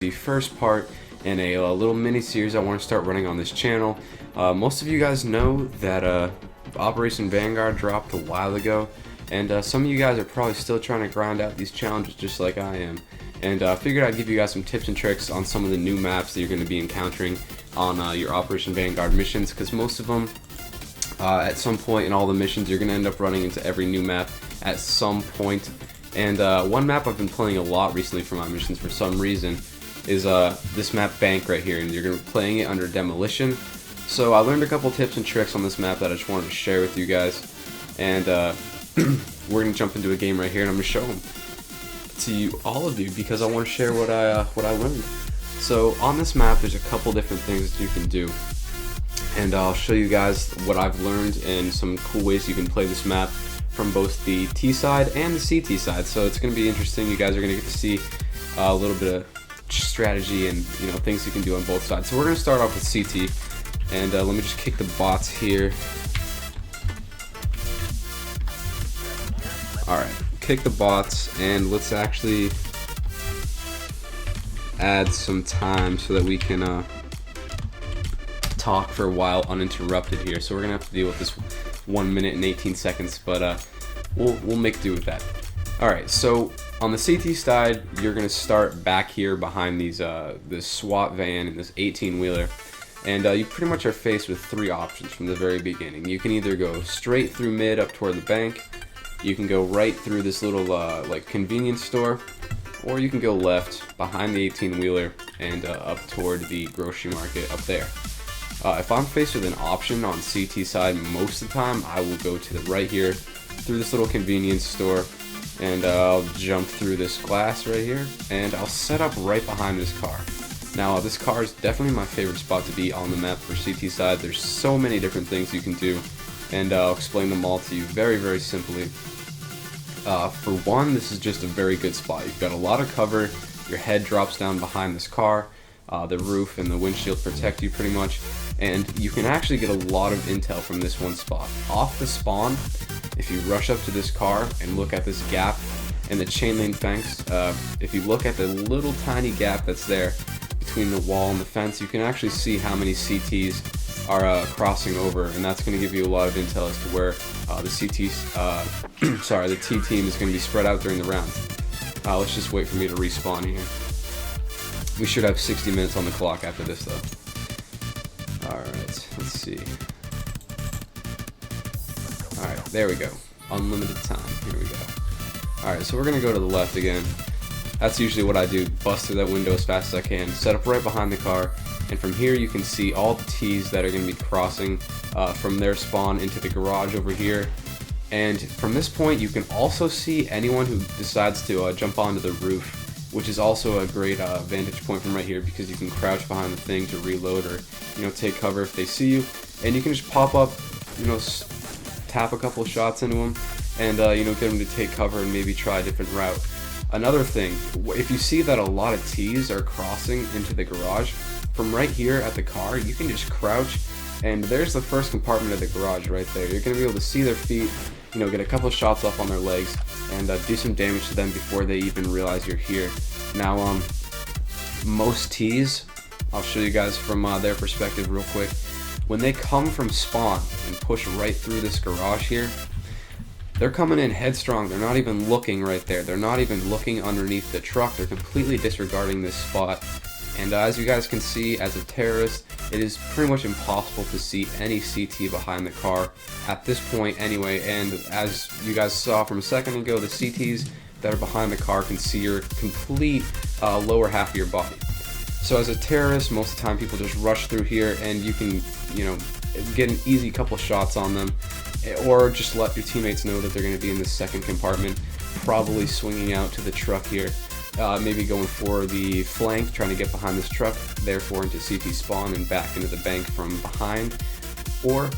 the first part in a little mini series I want to start running on this channel. Most of you guys know that Operation Vanguard dropped a while ago, and some of you guys are probably still trying to grind out these challenges just like I am. And I figured I'd give you guys some tips and tricks on some of the new maps that you're going to be encountering on your Operation Vanguard missions, because most of them, at some point in all the missions, you're going to end up running into every new map at some point. And one map I've been playing a lot recently for my missions for some reason is this map Bank right here, and you're going to be playing it under demolition. So I learned a couple tips and tricks on this map that I just wanted to share with you guys, and we're going to jump into a game right here, and I'm going to show them to you, all of you, because I want to share what I learned. So on this map there's a couple different things that you can do, and I'll show you guys what I've learned and some cool ways you can play this map from both the T side and the CT side. So it's going to be interesting. You guys are going to get to see a little bit of strategy and things you can do on both sides. So we're going to start off with CT, and let me just kick the bots here. Alright, kick the bots, and let's actually add some time so that we can talk for a while uninterrupted here. So we're going to have to deal with this 1 minute and 18 seconds, but we'll make do with that. Alright, so on the CT side, you're going to start back here behind these this SWAT van and this 18-wheeler, and you pretty much are faced with three options from the very beginning. You can either go straight through mid up toward the bank, you can go right through this little like convenience store, or you can go left behind the 18-wheeler and up toward the grocery market up there. If I'm faced with an option on CT side, most of the time I will go to the right here through this little convenience store, and I'll jump through this glass right here, and I'll set up right behind this car. Now this car is definitely my favorite spot to be on the map for CT side. There's so many different things you can do, and I'll explain them all to you very simply. For one, this is just a very good spot. You've got a lot of cover, your head drops down behind this car, the roof and the windshield protect you pretty much, and you can actually get a lot of intel from this one spot. Off the spawn, if you rush up to this car and look at this gap in the chain link fence, if you look at the little tiny gap that's there between the wall and the fence, you can actually see how many CTs are crossing over, and that's going to give you a lot of intel as to where the the T team is going to be spread out during the round. Let's just wait for me to respawn here. We should have 60 minutes on the clock after this though. Alright, let's see. Alright, there we go. Unlimited time. Here we go. Alright, so we're going to go to the left again. That's usually what I do. Bust through that window as fast as I can. Set up right behind the car. And from here you can see all the T's that are going to be crossing from their spawn into the garage over here. And from this point you can also see anyone who decides to jump onto the roof, which is also a great vantage point from right here, because you can crouch behind the thing to reload or take cover if they see you, and you can just pop up, tap a couple shots into them, and get them to take cover and maybe try a different route. Another thing, if you see that a lot of T's are crossing into the garage, from right here at the car, you can just crouch, and there's the first compartment of the garage right there. You're going to be able to see their feet, get a couple shots off on their legs, and do some damage to them before they even realize you're here. Now, most T's, I'll show you guys from their perspective real quick. When they come from spawn and push right through this garage here, they're coming in headstrong. They're not even looking right there. They're not even looking underneath the truck. They're completely disregarding this spot. And as you guys can see, as a terrorist, it is pretty much impossible to see any CT behind the car at this point anyway. And as you guys saw from a second ago, the CTs that are behind the car can see your complete lower half of your body. So as a terrorist, most of the time people just rush through here, and you can, get an easy couple shots on them, or just let your teammates know that they're going to be in this second compartment, probably swinging out to the truck here. Maybe going for the flank, trying to get behind this truck, therefore into CT spawn and back into the bank from behind, or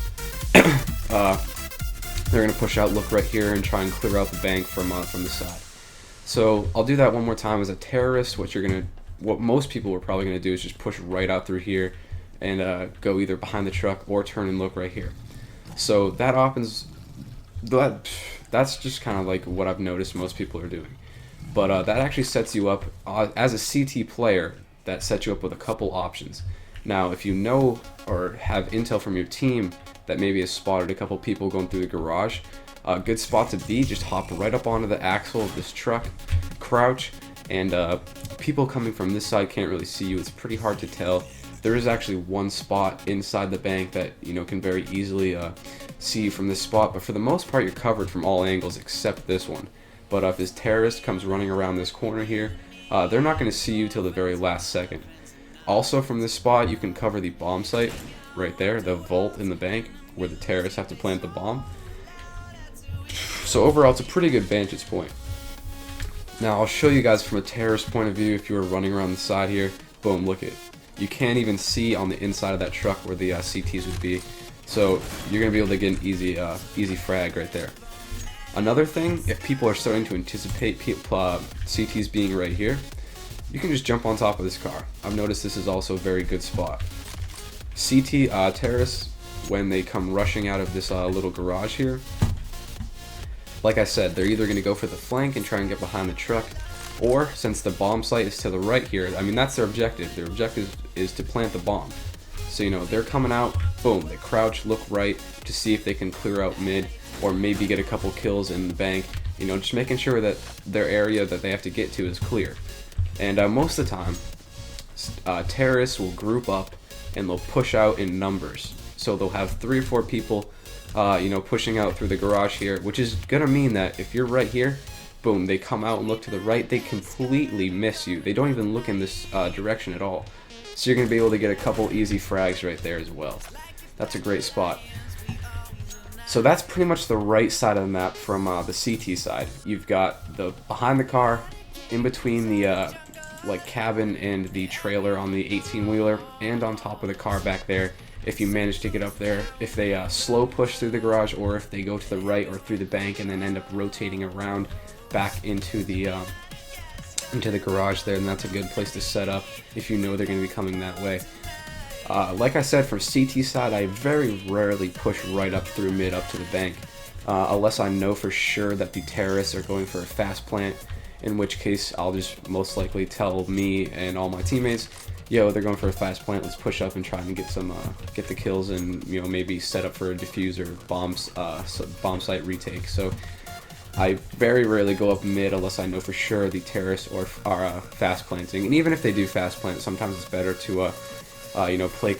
they're going to push out, look right here, and try and clear out the bank from the side. So I'll do that one more time. As a terrorist, what most people are probably going to do is just push right out through here and go either behind the truck or turn and look right here. So that happens. That's just kind of like what I've noticed most people are doing. But that actually sets you up as a CT player. that sets you up with a couple options. Now, if you know or have intel from your team that maybe has spotted a couple people going through the garage, a good spot to be, just hop right up onto the axle of this truck, crouch, and people coming from this side can't really see you. It's pretty hard to tell. There is actually one spot inside the bank that can very easily see you from this spot, but for the most part you're covered from all angles except this one. But if this terrorist comes running around this corner here, they're not going to see you till the very last second. Also from this spot you can cover the bomb site right there, the vault in the bank where the terrorists have to plant the bomb. So overall it's a pretty good vantage point. Now I'll show you guys from a terrorist point of view. If you were running around the side here, boom, look at, you can't even see on the inside of that truck where the CTs would be. So you're going to be able to get an easy frag right there. Another thing, if people are starting to anticipate CTs being right here, you can just jump on top of this car. I've noticed this is also a very good spot. CT terrorists, when they come rushing out of this little garage here, like I said, they're either going to go for the flank and try and get behind the truck, or since the bomb site is to the right here, I mean that's their objective. Their objective is to plant the bomb. So they're coming out, boom, they crouch, look right to see if they can clear out mid, or maybe get a couple kills in the bank. Just making sure that their area that they have to get to is clear. And most of the time, terrorists will group up and they'll push out in numbers. So they'll have 3 or 4 people, pushing out through the garage here, which is gonna mean that if you're right here, boom, they come out and look to the right, they completely miss you. They don't even look in this direction at all. So you're gonna be able to get a couple easy frags right there as well. That's a great spot. So that's pretty much the right side of the map from the CT side. You've got the behind the car, in between the cabin and the trailer on the 18-wheeler, and on top of the car back there. If you manage to get up there, if they slow push through the garage, or if they go to the right or through the bank and then end up rotating around back into the garage there, and that's a good place to set up if you know they're going to be coming that way. Like I said, from CT side, I very rarely push right up through mid up to the bank, unless I know for sure that the terrorists are going for a fast plant, in which case I'll just most likely tell me and all my teammates, yo, they're going for a fast plant, let's push up and try and get the kills and maybe set up for a defuse or bomb site retake. So I very rarely go up mid unless I know for sure the terrorists are fast planting. And even if they do fast plant, sometimes it's better to play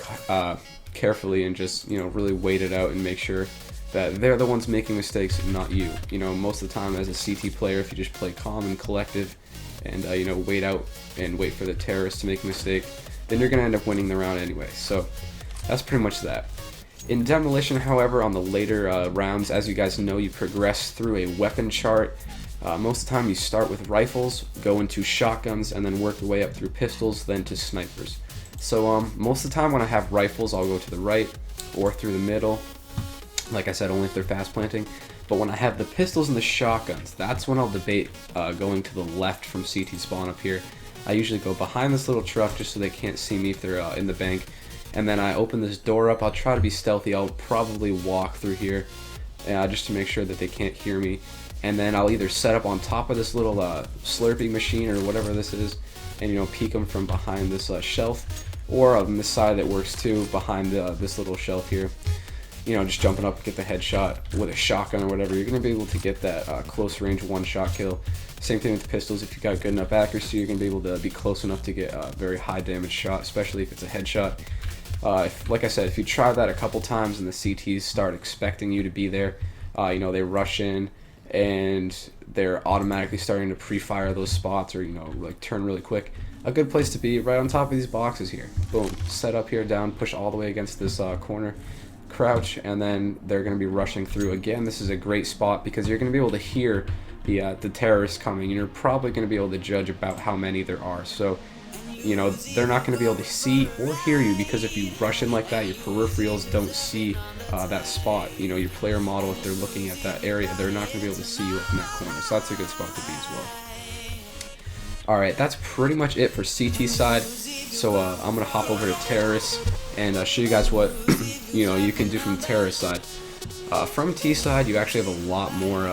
carefully and just really wait it out and make sure that they're the ones making mistakes and not you. Most of the time as a CT player, if you just play calm and collective and wait out and wait for the terrorists to make a mistake, then you're gonna end up winning the round anyway. So that's pretty much that. In Demolition, however, on the later rounds, as you guys know, you progress through a weapon chart. Most of the time you start with rifles, go into shotguns, and then work your way up through pistols, then to snipers. So most of the time when I have rifles, I'll go to the right or through the middle. Like I said, only if they're fast planting. But when I have the pistols and the shotguns, that's when I'll debate going to the left from CT spawn up here. I usually go behind this little truck just so they can't see me if they're in the bank. And then I open this door up. I'll try to be stealthy. I'll probably walk through here just to make sure that they can't hear me. And then I'll either set up on top of this little slurping machine or whatever this is and peek them from behind this shelf, or on this side that works too, behind this little shelf here. Just jumping up, get the headshot with a shotgun or whatever. You're going to be able to get that close range one-shot kill. Same thing with the pistols. If you've got good enough accuracy, you're going to be able to be close enough to get a very high damage shot, especially if it's a headshot. Like I said, if you try that a couple times and the CTs start expecting you to be there, they rush in and they're automatically starting to pre-fire those spots or, turn really quick. A good place to be right on top of these boxes here. Boom, set up here, down, push all the way against this corner, crouch, and then they're going to be rushing through. Again, this is a great spot because you're going to be able to hear the terrorists coming, and you're probably going to be able to judge about how many there are. So, they're not going to be able to see or hear you because if you rush in like that, your peripherals don't see that spot. Your player model, if they're looking at that area, they're not going to be able to see you up in that corner. So that's a good spot to be as well. Alright, that's pretty much it for CT side. So I'm going to hop over to terrorists and show you guys what you can do from the terrorist side. From T side, you actually have a lot more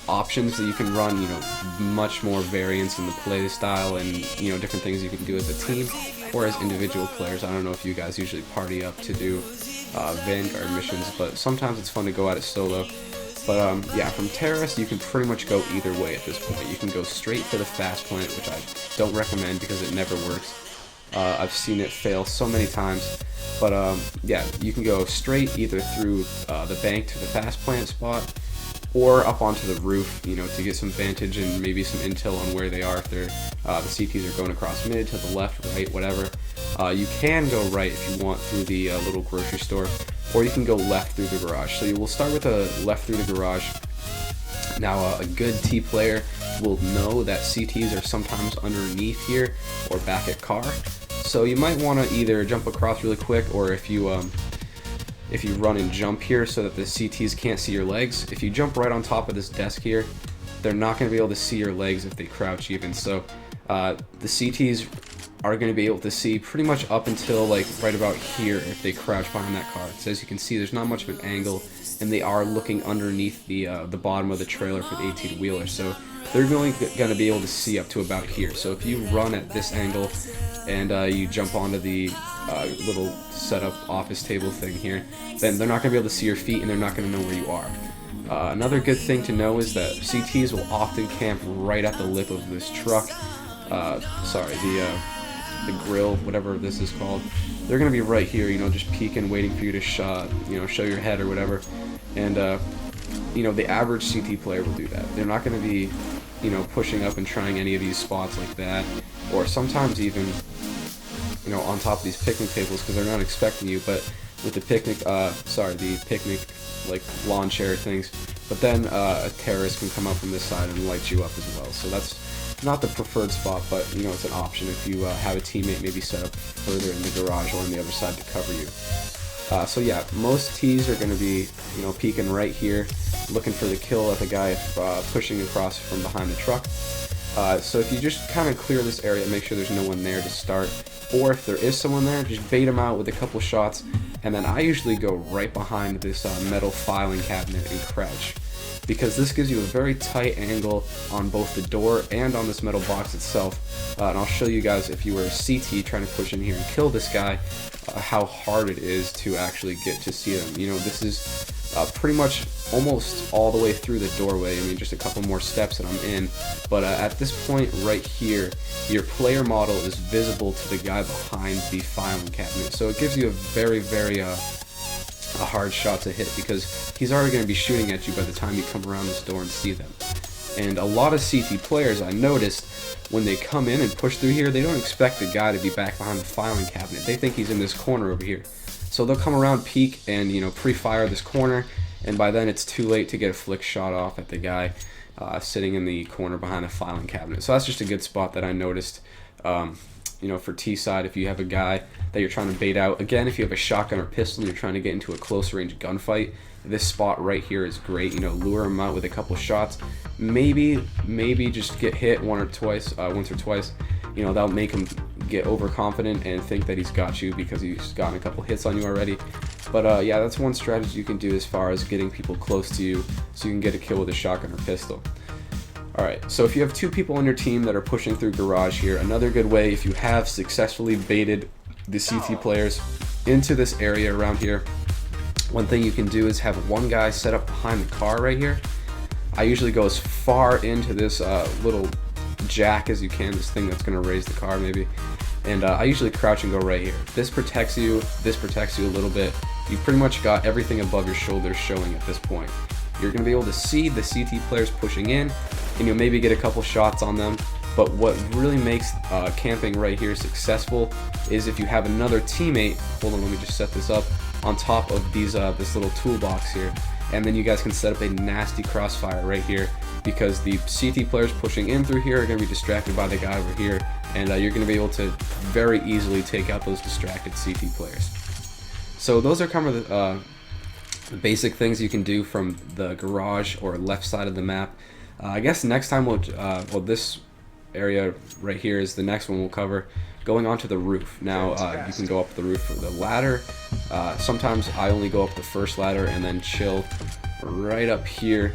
options that you can run, you know, much more variance in the play style and, you know, different things you can do as a team or as individual players. I don't know if you guys usually party up to do Vanguard missions, but sometimes it's fun to go at it solo. But yeah, from Terrorist you can pretty much go either way at this point. You can go straight for the fast plant, which I don't recommend because it never works. I've seen it fail so many times. But yeah, you can go straight either through the bank to the fast plant spot, or up onto the roof, you know, to get some vantage and maybe some intel on where they are, if they're the CTs are going across mid, to the left, right, whatever. You can go right if you want through the little grocery store, or you can go left through the garage. So you will start with a left through the garage. Now a good T player will know that CTs are sometimes underneath here or back at car. So you might want to either jump across really quick, or if you run and jump here so that the CTs can't see your legs. If you jump right on top of this desk here, they're not going to be able to see your legs if they crouch even. So the CTs are going to be able to see pretty much up until like right about here if they crouch behind that car. So as you can see, there's not much of an angle, and they are looking underneath the bottom of the trailer for the 18-wheeler. So they're going to be able to see up to about here. So if you run at this angle and you jump onto the little setup office table thing here, then they're not going to be able to see your feet, and they're not going to know where you are. Another good thing to know is that CTs will often camp right at the lip of this truck. Sorry, the grill, whatever this is called. They're going to be right here, you know, just peeking, waiting for you to show your head or whatever. And you know, the average CT player will do that. They're not going to be, you know, pushing up and trying any of these spots like that, or sometimes even, you know, on top of these picnic tables because they're not expecting you. But with the picnic, the picnic like lawn chair things. But then a terrorist can come up from this side and light you up as well. So that's not the preferred spot, but you know, it's an option if you have a teammate maybe set up further in the garage or on the other side to cover you. So yeah, most T's are going to be, you know, peeking right here, looking for the kill at the guy pushing across from behind the truck. So if you just kind of clear this area, make sure there's no one there to start, or if there is someone there, just bait them out with a couple shots, and then I usually go right behind this metal filing cabinet and crouch, because this gives you a very tight angle on both the door and on this metal box itself. And I'll show you guys, if you were a CT trying to push in here and kill this guy, how hard it is to actually get to see them. You know, this is pretty much almost all the way through the doorway. I mean, just a couple more steps and I'm in. But at this point right here, your player model is visible to the guy behind the filing cabinet. So it gives you a very, very a hard shot to hit, because he's already going to be shooting at you by the time you come around this door and see them. And a lot of CT players, I noticed, when they come in and push through here, they don't expect the guy to be back behind the filing cabinet. They think he's in this corner over here. So they'll come around, peek, and, you know, pre-fire this corner, and by then it's too late to get a flick shot off at the guy sitting in the corner behind the filing cabinet. So that's just a good spot that I noticed. You know, for T side, if you have a guy that you're trying to bait out, again, if you have a shotgun or pistol and you're trying to get into a close range gunfight, this spot right here is great. You know, lure him out with a couple shots, maybe just get hit once or twice. You know, that'll make him get overconfident and think that he's got you because he's gotten a couple hits on you already. But yeah, that's one strategy you can do as far as getting people close to you so you can get a kill with a shotgun or pistol. Alright, so if you have two people on your team that are pushing through garage here, another good way, if you have successfully baited the CT players into this area around here, one thing you can do is have one guy set up behind the car right here. I usually go as far into this little jack as you can, this thing that's going to raise the car maybe, and I usually crouch and go right here. This protects you a little bit. You've pretty much got everything above your shoulders showing at this point. You're going to be able to see the CT players pushing in, and you'll maybe get a couple shots on them. But what really makes camping right here successful is if you have another teammate, hold on, let me just set this up, on top of these this little toolbox here, and then you guys can set up a nasty crossfire right here, because the CT players pushing in through here are going to be distracted by the guy over here, and you're going to be able to very easily take out those distracted CT players. So those are kind of the basic things you can do from the garage or left side of the map. I guess next time well, this area right here is the next one we'll cover, going onto the roof. Now you can go up the roof with a ladder. Sometimes I only go up the first ladder and then chill right up here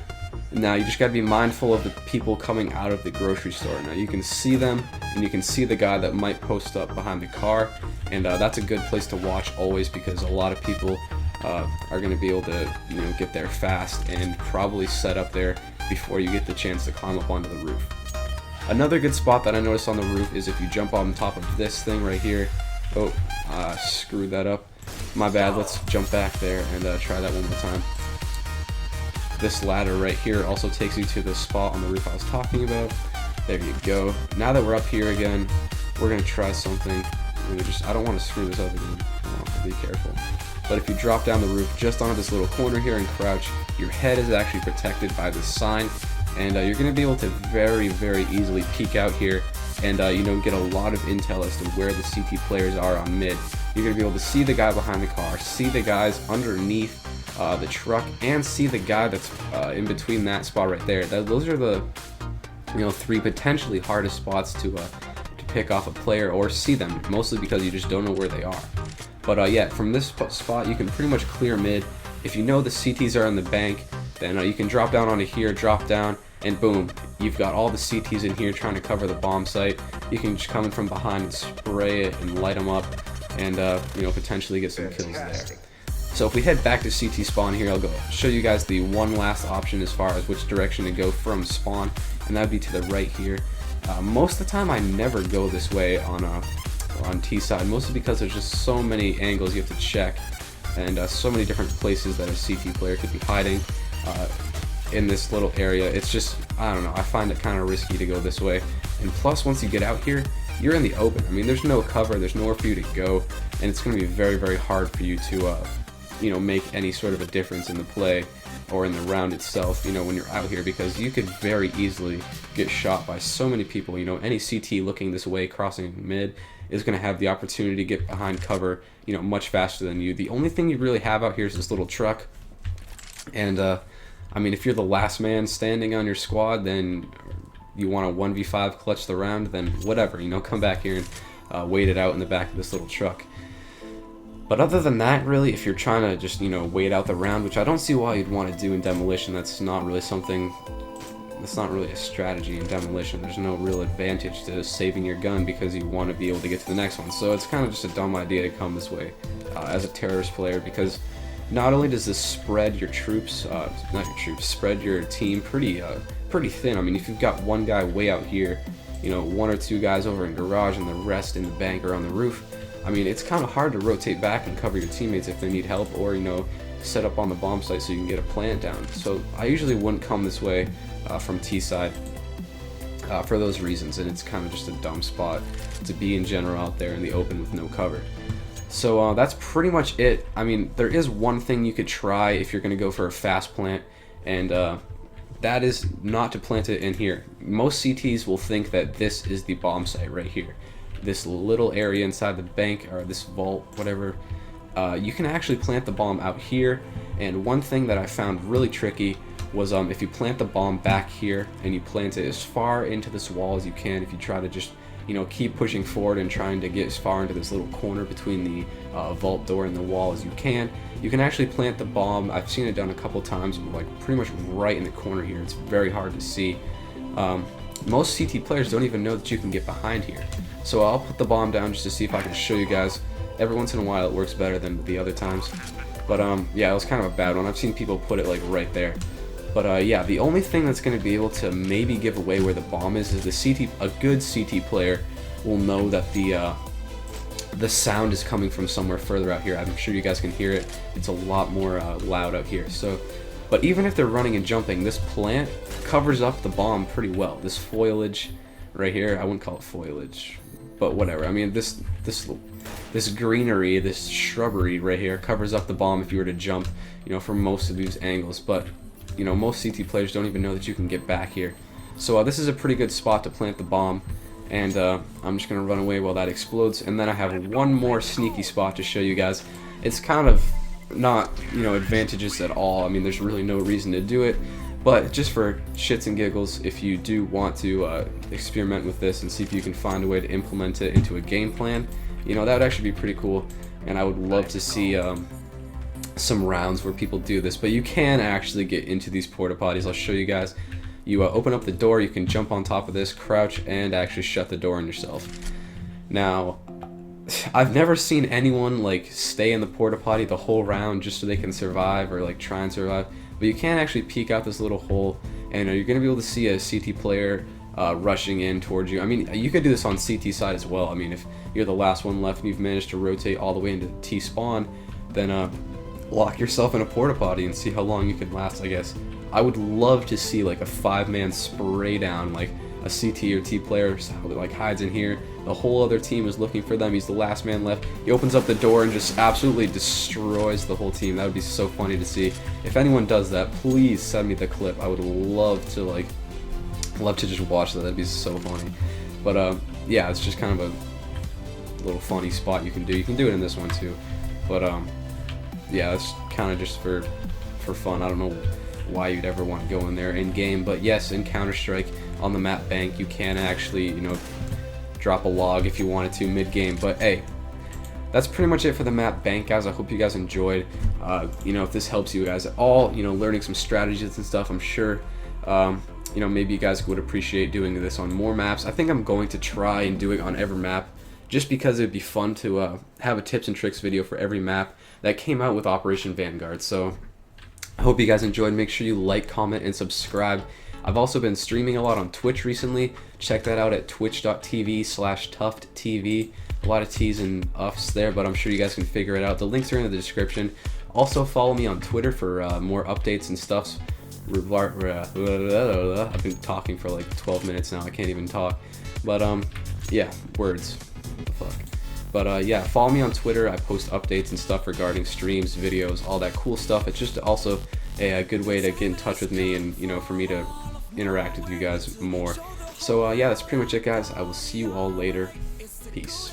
Now you just got to be mindful of the people coming out of the grocery store. Now you can see them, and you can see the guy that might post up behind the car, and that's a good place to watch always, because a lot of people are going to be able to get there fast and probably set up there before you get the chance to climb up onto the roof. Another good spot that I noticed on the roof is if you jump on top of this thing right here. Oh, screwed that up. My bad. Let's jump back there and try that one more time. This ladder right here also takes you to the spot on the roof I was talking about. There you go. Now that we're up here again, we're going to try something. I don't want to screw this up again. Be careful. But if you drop down the roof just onto this little corner here and crouch, your head is actually protected by this sign, and you're going to be able to very, very easily peek out here and get a lot of intel as to where the CT players are on mid. You're going to be able to see the guy behind the car, see the guys underneath the truck, and see the guy that's in between that spot right there. Those are the 3 potentially hardest spots to pick off a player or see them, mostly because you just don't know where they are. But yeah, from this spot you can pretty much clear mid. If you know the CTs are in the bank, then you can drop down onto here, drop down, and boom, you've got all the CTs in here trying to cover the bomb site. You can just come in from behind and spray it and light them up, and potentially get some kills there. So if we head back to CT spawn here, I'll go show you guys the one last option as far as which direction to go from spawn, and that'd be to the right here. Most of the time I never go this way on T side, mostly because there's just so many angles you have to check, and so many different places that a CT player could be hiding in this little area. It's just, I don't know, I find it kind of risky to go this way. And plus, once you get out here, you're in the open. I mean, there's no cover, there's nowhere for you to go, and it's going to be very, very hard for you to make any sort of a difference in the play or in the round itself, when you're out here, because you could very easily get shot by so many people. Any CT looking this way, crossing mid, is going to have the opportunity to get behind cover, much faster than you. The only thing you really have out here is this little truck, and I mean, if you're the last man standing on your squad, then you want to 1v5 clutch the round, then whatever, come back here and wait it out in the back of this little truck. But other than that, really, if you're trying to just, wait out the round, which I don't see why you'd want to do in Demolition, that's not really a strategy in Demolition. There's no real advantage to saving your gun because you want to be able to get to the next one. So it's kind of just a dumb idea to come this way as a terrorist player, because not only does this spread your troops, spread your team pretty thin. I mean, if you've got one guy way out here, 1 or 2 guys over in garage and the rest in the bank or on the roof, I mean, it's kind of hard to rotate back and cover your teammates if they need help, or set up on the bomb site so you can get a plant down. So I usually wouldn't come this way from T side for those reasons, and it's kind of just a dumb spot to be in general out there in the open with no cover. So that's pretty much it. I mean, there is one thing you could try if you're going to go for a fast plant, and that is not to plant it in here. Most CTs will think that this is the bomb site right here. This little area inside the bank, or this vault, whatever, you can actually plant the bomb out here. And one thing that I found really tricky was if you plant the bomb back here and you plant it as far into this wall as you can, if you try to just keep pushing forward and trying to get as far into this little corner between the vault door and the wall as you can actually plant the bomb. I've seen it done a couple times, like pretty much right in the corner here. It's very hard to see. Most CT players don't even know that you can get behind here. So I'll put the bomb down just to see if I can show you guys. Every once in a while it works better than the other times. But yeah, it was kind of a bad one. I've seen people put it like right there. But yeah, the only thing that's going to be able to maybe give away where the bomb is a good CT player will know that the sound is coming from somewhere further out here. I'm sure you guys can hear it. It's a lot more loud out here. So, but even if they're running and jumping, this plant covers up the bomb pretty well. This foliage right here, I wouldn't call it foliage, but whatever. I mean, this greenery, this shrubbery right here covers up the bomb if you were to jump, from most of these angles. But most CT players don't even know that you can get back here. So this is a pretty good spot to plant the bomb, and I'm just gonna run away while that explodes. And then I have one more sneaky spot to show you guys. It's kind of not advantageous at all. I mean, there's really no reason to do it, but just for shits and giggles, if you do want to experiment with this and see if you can find a way to implement it into a game plan, that would actually be pretty cool. And I would love to see some rounds where people do this, but you can actually get into these porta potties. I'll show you guys. You open up the door, you can jump on top of this, crouch, and actually shut the door on yourself. Now, I've never seen anyone like stay in the porta potty the whole round just so they can survive or like try and survive, but you can actually peek out this little hole, and you're gonna be able to see a CT player rushing in towards you. I mean, you could do this on CT side as well. I mean, if you're the last one left and you've managed to rotate all the way into T spawn, then lock yourself in a porta potty and see how long you can last, I guess. I would love to see like a 5-man spray down, like a CT or T player like hides in here, the whole other team is looking for them, he's the last man left, he opens up the door and just absolutely destroys the whole team. That would be so funny to see. If anyone does that, please send me the clip. I would love to just watch that. That'd be so funny. But yeah, it's just kind of a little funny spot you can do. You can do it in this one too, but yeah, it's kind of just for fun. I don't know why you'd ever want to go in there in game, but yes, in Counter-Strike on the map bank you can actually, you know, drop a log if you wanted to mid game. But hey, that's pretty much it for the map bank, guys. I hope you guys enjoyed. You know, if this helps you guys at all, you know, learning some strategies and stuff, I'm sure you know, maybe you guys would appreciate doing this on more maps. I think I'm going to try and do it on every map, just because it'd be fun to have a tips and tricks video for every map that came out with Operation Vanguard. So I hope you guys enjoyed. Make sure you like, comment, and subscribe. I've also been streaming a lot on Twitch recently. Check that out at twitch.tv/TuftTV. A lot of T's and Uffs there, but I'm sure you guys can figure it out. The links are in the description. Also follow me on Twitter for more updates and stuff. I've been talking for like 12 minutes now. I can't even talk. But yeah, words. What the fuck. But yeah, follow me on Twitter. I post updates and stuff regarding streams, videos, all that cool stuff. It's just also a good way to get in touch with me and, you know, for me to interact with you guys more. So yeah, that's pretty much it, guys. I will see you all later. Peace.